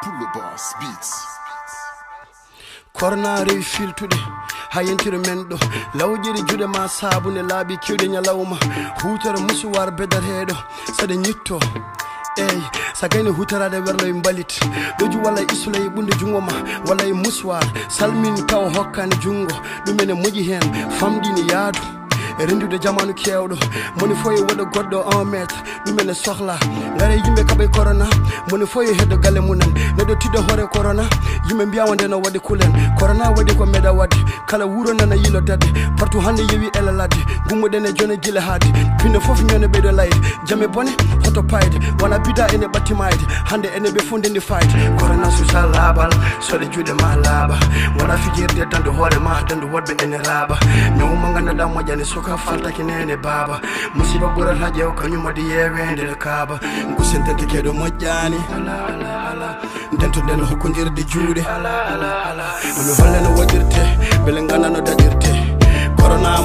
Pull Boss Beats. Corona refill today. Hayentire mendo lawjiri jude ma sabune laabi kiwde nyalawma huutore musuwar bedar heedo sade nyitto ey sagayne hutarade werlo e mbalit doju wala isula e bunde jungo ma wala e muswar salmin taw hokkani jungo dumene moji hen famdini yaadu e rendude jamanu kewdo moni foye wodo goddo 1 mètre dumene sohla ngare yimbe kabe corona moni foye heddo galle munen nedo tiddo hore corona yimbe biya wonde no wadi kulen corona wadi ko meda wadi kala wuro nana yilo dadde partout hande yewi ela ladde gummude ne jone gile haadi pinde fof nyone bedo layde jame bone hoto payde wana bida ene batimayde hande ene be fundindi fight corona social labal so de jude ma laba wana fijirde dando hore ma dando wodbe ene raba nyawma ngana da mojane soka falta kinene baba musiba bura haje o kanyuma di yewende le kaba ngusentente kedo mojani dento den hokondirde juude mi holle no wadirte bele ngana no dadirte corona